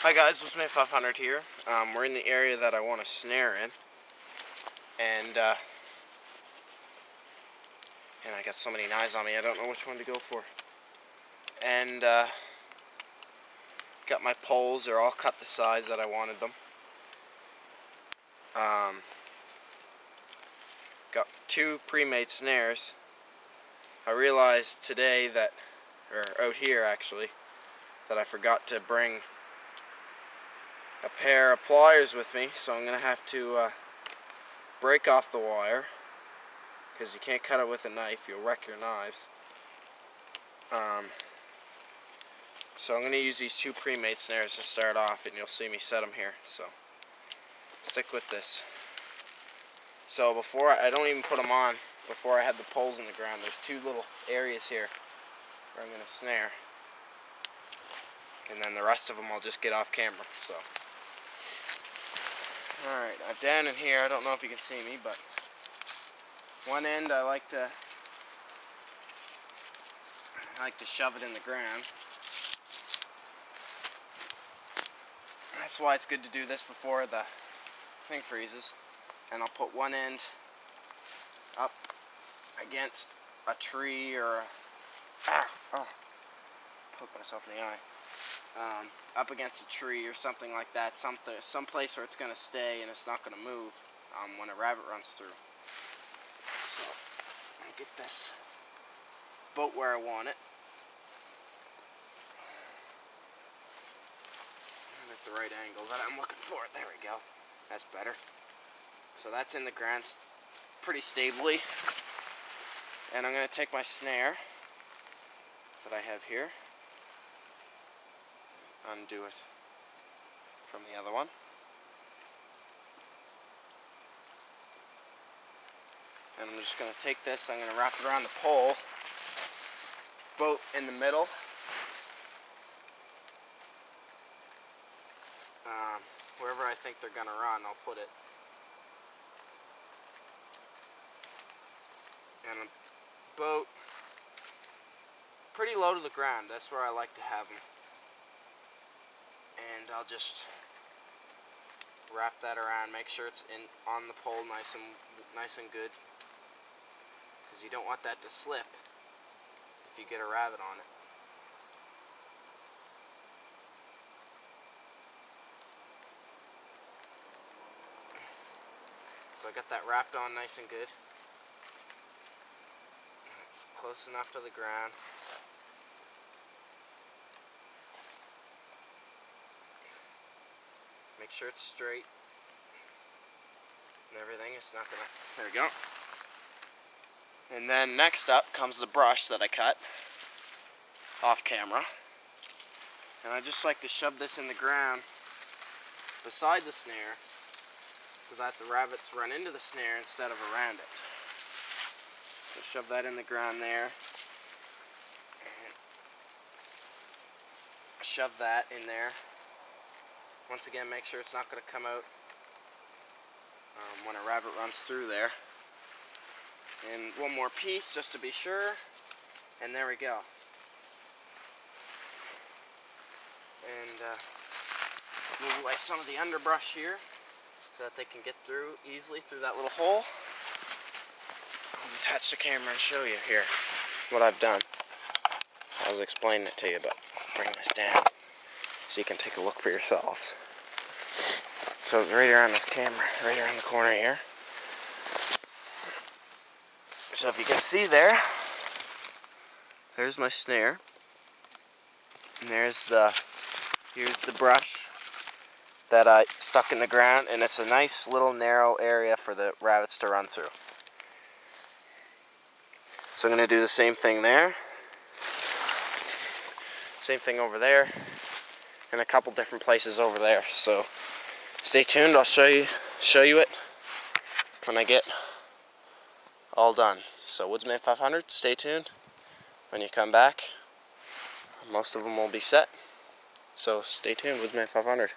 Hi guys, Woodsman 500 here. We're in the area that I want to snare in, and I got so many knives on me, I don't know which one to go for. And got my poles; they're all cut the size that I wanted them. Got two pre-made snares. I realized today that, or out here actually, that I forgot to bring a pair of pliers with me, so I'm going to have to break off the wire, because you can't cut it with a knife, you'll wreck your knives. So I'm going to use these two pre-made snares to start off, and you'll see me set them here, so stick with this. So before, I don't even put them on before I had the poles in the ground. There's two little areas here where I'm going to snare, and then the rest of them I'll just get off camera. So alright, down in here, I don't know if you can see me, but one end I like to shove it in the ground. That's why it's good to do this before the thing freezes. And I'll put one end up against a tree or put myself in the eye. Up against a tree or something like that, some place where it's going to stay and it's not going to move when a rabbit runs through. So I'll get this boat where I want it. And at the right angle that I'm looking for. There we go. That's better. So that's in the ground pretty stably. And I'm going to take my snare that I have here, undo it from the other one, and I'm just going to take this, I'm going to wrap it around the pole, boat in the middle, wherever I think they're going to run, I'll put it, and a boat pretty low to the ground. That's where I like to have them. And I'll just wrap that around, make sure it's on the pole nice and good, because you don't want that to slip if you get a rabbit on it. So I got that wrapped on nice and good. It's close enough to the ground. Make sure it's straight and everything. It's not gonna. There we go. And then next up comes the brush that I cut off camera. And I just like to shove this in the ground beside the snare so that the rabbits run into the snare instead of around it. So shove that in the ground there. And shove that in there. Once again, make sure it's not going to come out when a rabbit runs through there. And one more piece just to be sure. And there we go. And move away some of the underbrush here so that they can get through easily through that little hole. I'll attach the camera and show you here what I've done. I was explaining it to you, but bring this down so you can take a look for yourselves. So right around this camera, right around the corner here. So if you can see there, there's my snare. And here's the brush that I stuck in the ground, and it's a nice little narrow area for the rabbits to run through. So I'm going to do the same thing there. Same thing over there. And a couple different places over there. So stay tuned, I'll show you it when I get all done. So Woodsman 500, stay tuned. When you come back, most of them will be set. So stay tuned, Woodsman 500.